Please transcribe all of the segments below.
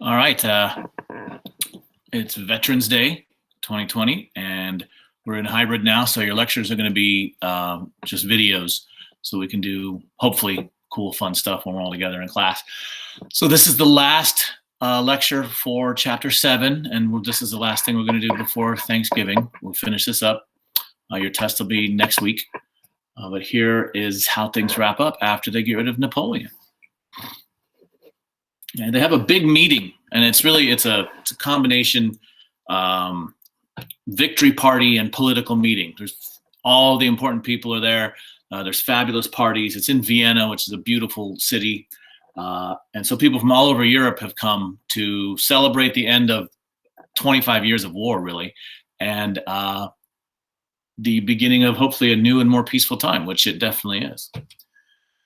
All right. It's Veterans Day 2020, and we're in hybrid now, so your lectures are going to be just videos, so we can do, hopefully, cool, fun stuff when we're all together in class. So this is the last lecture for Chapter 7, and this is the last thing we're going to do before Thanksgiving. We'll finish this up. Your test will be next week. But here is how things wrap up after they get rid of Napoleon. And they have a big meeting, and it's a combination victory party and political meeting. There's all the important people are there. There's fabulous parties. It's in Vienna, which is a beautiful city. And so people from all over Europe have come to celebrate the end of 25 years of war, really, and the beginning of hopefully a new and more peaceful time, which it definitely is.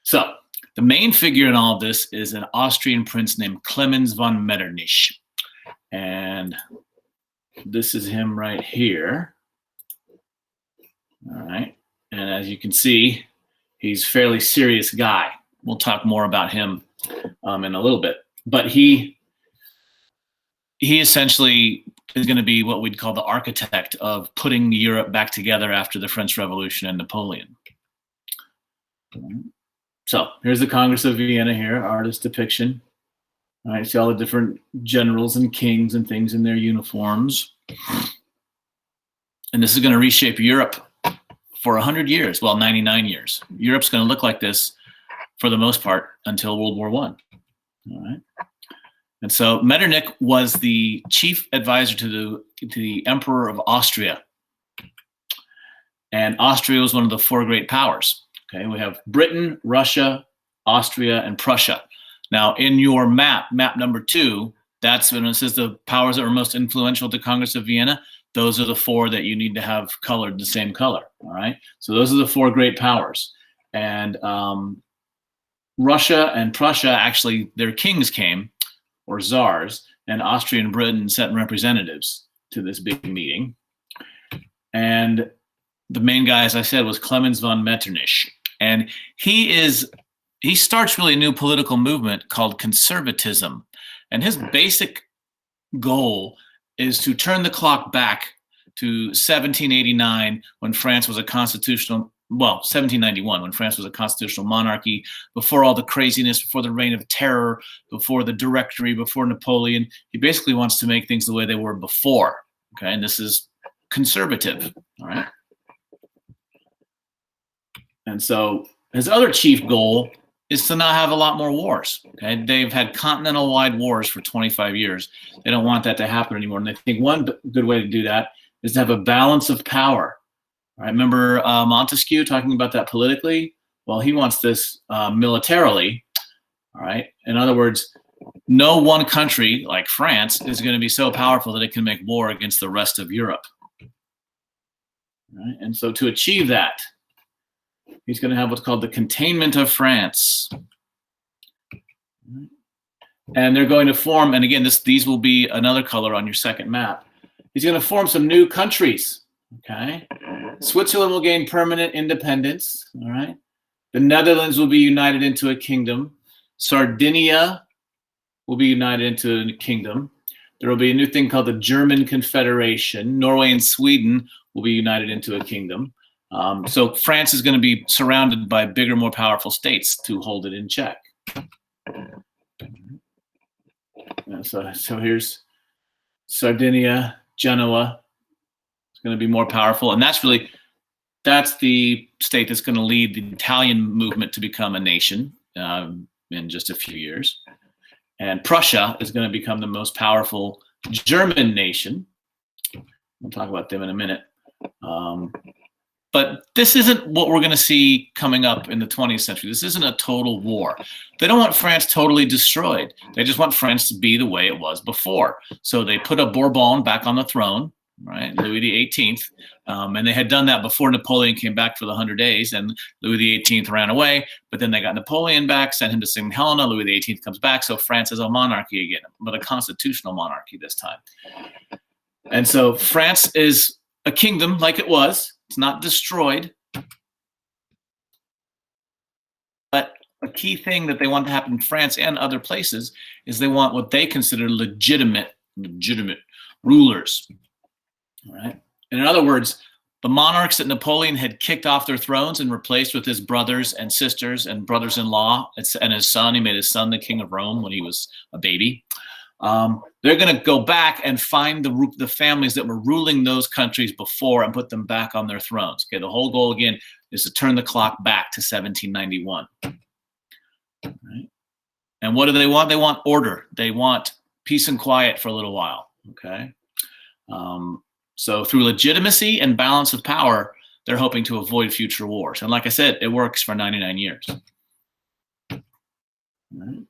So the main figure in all of this is an Austrian prince named Clemens von Metternich. And this is him right here. All right. And as you can see, he's a fairly serious guy. We'll talk more about him in a little bit. But he essentially is going to be what we'd call the architect of putting Europe back together after the French Revolution and Napoleon. So here's the Congress of Vienna here, artist depiction. All right, see all the different generals and kings and things in their uniforms. And this is going to reshape Europe for 100 years, well, 99 years. Europe's going to look like this for the most part until World War I. All right. And so Metternich was the chief advisor to the Emperor of Austria. And Austria was one of the four great powers. Okay, we have Britain, Russia, Austria, and Prussia. Now, in your map number 2, that's when it says the powers that were most influential at the Congress of Vienna. Those are the four that you need to have colored the same color. All right, so those are the four great powers. And Russia and Prussia, actually, their kings came, or czars, and Austria and Britain sent representatives to this big meeting. And the main guy, as I said, was Clemens von Metternich. And he starts really a new political movement called conservatism. And his basic goal is to turn the clock back to 1789 when France was a constitutional, well, 1791 when France was a constitutional monarchy, before all the craziness, before the reign of terror, before the Directory, before Napoleon. He basically wants to make things the way they were before. Okay, and this is conservative. All right. And so his other chief goal is to not have a lot more wars. Okay? They've had continental-wide wars for 25 years. They don't want that to happen anymore. And they think one good way to do that is to have a balance of power. All right? Remember Montesquieu talking about that politically? Well, he wants this militarily. All right. In other words, no one country like France is going to be so powerful that it can make war against the rest of Europe. All right? And so to achieve that, he's going to have what's called the Containment of France. And they're going to form, and again, these will be another color on your second map. He's going to form some new countries, okay? Switzerland will gain permanent independence, all right? The Netherlands will be united into a kingdom. Sardinia will be united into a kingdom. There will be a new thing called the German Confederation. Norway and Sweden will be united into a kingdom. So France is going to be surrounded by bigger, more powerful states to hold it in check. So here's Sardinia, Genoa. It's going to be more powerful, and that's the state that's going to lead the Italian movement to become a nation in just a few years. And Prussia is going to become the most powerful German nation. We'll talk about them in a minute. But this isn't what we're going to see coming up in the 20th century. This isn't a total war. They don't want France totally destroyed. They just want France to be the way it was before. So they put a Bourbon back on the throne, right, Louis XVIII. And they had done that before Napoleon came back for the 100 days, and Louis XVIII ran away. But then they got Napoleon back, sent him to St. Helena. Louis XVIII comes back, so France is a monarchy again, but a constitutional monarchy this time. And so France is a kingdom like it was. It's not destroyed, but a key thing that they want to happen in France and other places is they want what they consider legitimate rulers. All right. And in other words, the monarchs that Napoleon had kicked off their thrones and replaced with his brothers and sisters and brothers-in-law and his son, he made his son the king of Rome when he was a baby. They're going to go back and find the families that were ruling those countries before and put them back on their thrones. Okay, the whole goal again is to turn the clock back to 1791. Right? And what do they want? They want order. They want peace and quiet for a little while. Okay. So through legitimacy and balance of power, they're hoping to avoid future wars. And like I said, it works for 99 years. Right.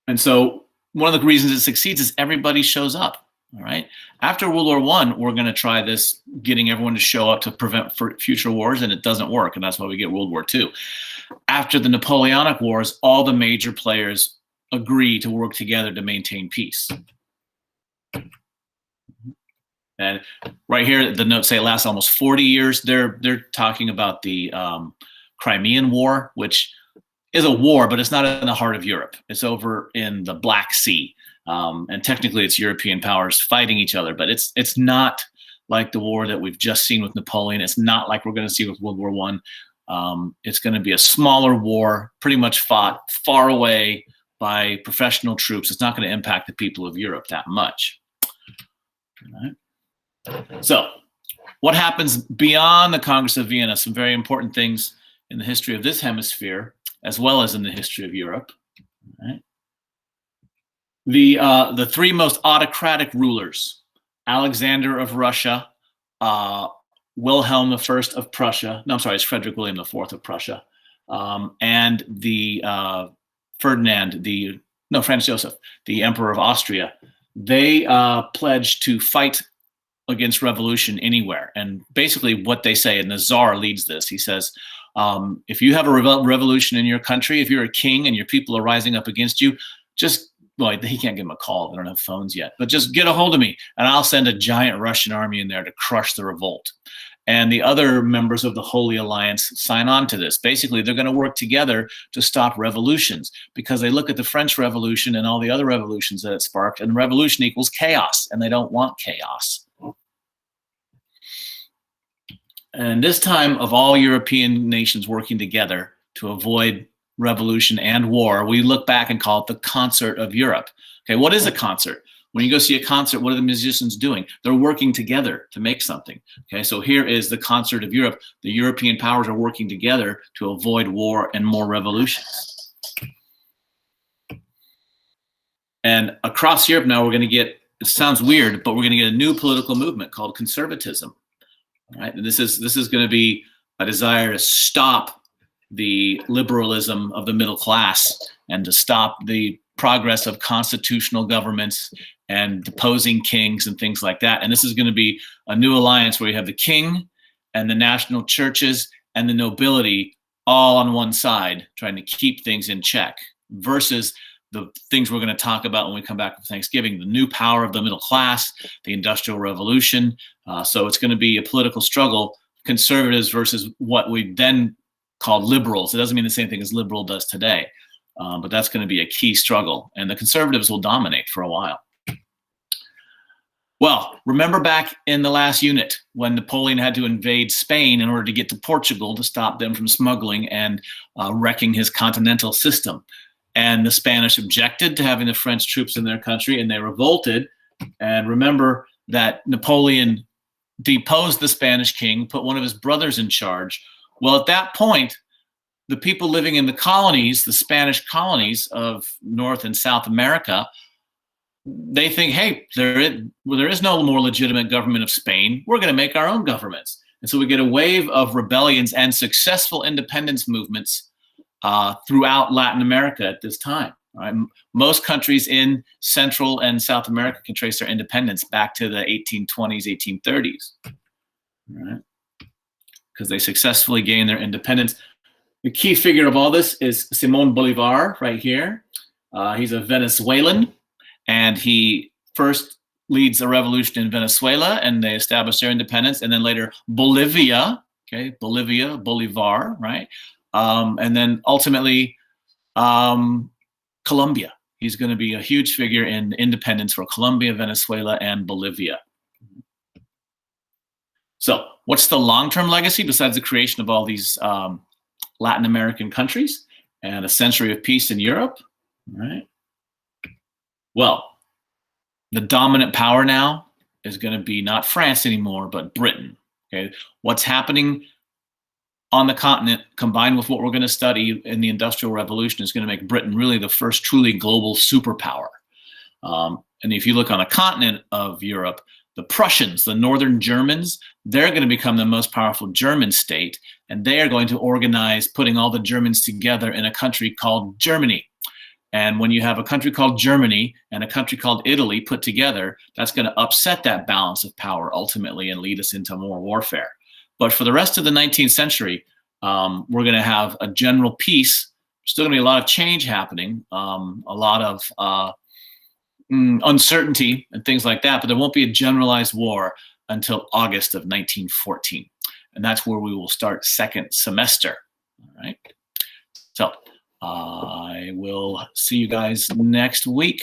And so one of the reasons it succeeds is everybody shows up. All right. After World War I, we're going to try this, getting everyone to show up to prevent future wars, and it doesn't work. And that's why we get World War II. After the Napoleonic Wars, all the major players agree to work together to maintain peace. And right here, the notes say it lasts almost 40 years. They're talking about the Crimean War, which is a war, but it's not in the heart of Europe. It's over in the Black Sea. And technically it's European powers fighting each other, but it's not like the war that we've just seen with Napoleon. It's not like we're going to see with World War I. It's going to be a smaller war, pretty much fought far away by professional troops. It's not going to impact the people of Europe that much. All right. So what happens beyond the Congress of Vienna? Some very important things in the history of this hemisphere, as well as in the history of Europe. All right. The three most autocratic rulers, Alexander of Russia, Wilhelm I of Prussia, no, I'm sorry, it's Frederick William IV of Prussia, and the Franz Joseph, the Emperor of Austria. They pledged to fight against revolution anywhere. And basically what they say, and the Tsar leads this, he says, if you have a revolution in your country, if you're a king and your people are rising up against you, just, well, he can't give them a call. They don't have phones yet, but just get a hold of me and I'll send a giant Russian army in there to crush the revolt. And the other members of the Holy Alliance sign on to this. Basically, they're going to work together to stop revolutions because they look at the French Revolution and all the other revolutions that it sparked, and revolution equals chaos, and they don't want chaos. And this time of all European nations working together to avoid revolution and war, we look back and call it the Concert of Europe. Okay, what is a concert? When you go see a concert, what are the musicians doing? They're working together to make something. Okay, so here is the Concert of Europe. The European powers are working together to avoid war and more revolutions. And across Europe now, we're going to get, it sounds weird, but we're going to get a new political movement called conservatism. All right, and this is going to be a desire to stop the liberalism of the middle class and to stop the progress of constitutional governments and deposing kings and things like that. And this is going to be a new alliance where you have the king and the national churches and the nobility all on one side trying to keep things in check versus the things we're going to talk about when we come back from Thanksgiving, the new power of the middle class, the Industrial Revolution. So it's going to be a political struggle, conservatives versus what we then called liberals. It doesn't mean the same thing as liberal does today, but that's going to be a key struggle. And the conservatives will dominate for a while. Well, remember back in the last unit when Napoleon had to invade Spain in order to get to Portugal to stop them from smuggling and wrecking his continental system. And the Spanish objected to having the French troops in their country, and they revolted. And remember that Napoleon deposed the Spanish king, put one of his brothers in charge. Well, at that point, the people living in the colonies, the Spanish colonies of North and South America, they think, hey, there is no more legitimate government of Spain. We're going to make our own governments. And so we get a wave of rebellions and successful independence movements throughout Latin America at this time. Right? Most countries in Central and South America can trace their independence back to the 1820s, 1830s, right? Because they successfully gained their independence. The key figure of all this is Simón Bolívar right here. He's a Venezuelan, and he first leads a revolution in Venezuela, and they establish their independence, and then later Bolivia, okay, Bolivia, Bolívar, right? And then ultimately, Colombia. He's going to be a huge figure in independence for Colombia, Venezuela, and Bolivia. So what's the long-term legacy besides the creation of all these Latin American countries and a century of peace in Europe? All right. Well, the dominant power now is going to be not France anymore, but Britain. Okay. What's happening on the continent, combined with what we're going to study in the Industrial Revolution, is going to make Britain really the first truly global superpower. And if you look on the continent of Europe, the Prussians, the Northern Germans, they're going to become the most powerful German state, and they are going to organize putting all the Germans together in a country called Germany. And when you have a country called Germany and a country called Italy put together, that's going to upset that balance of power ultimately and lead us into more warfare. But for the rest of the 19th century, we're going to have a general peace. There's still going to be a lot of change happening, a lot of uncertainty and things like that, but there won't be a generalized war until August of 1914. And that's where we will start second semester. All right. So I will see you guys next week.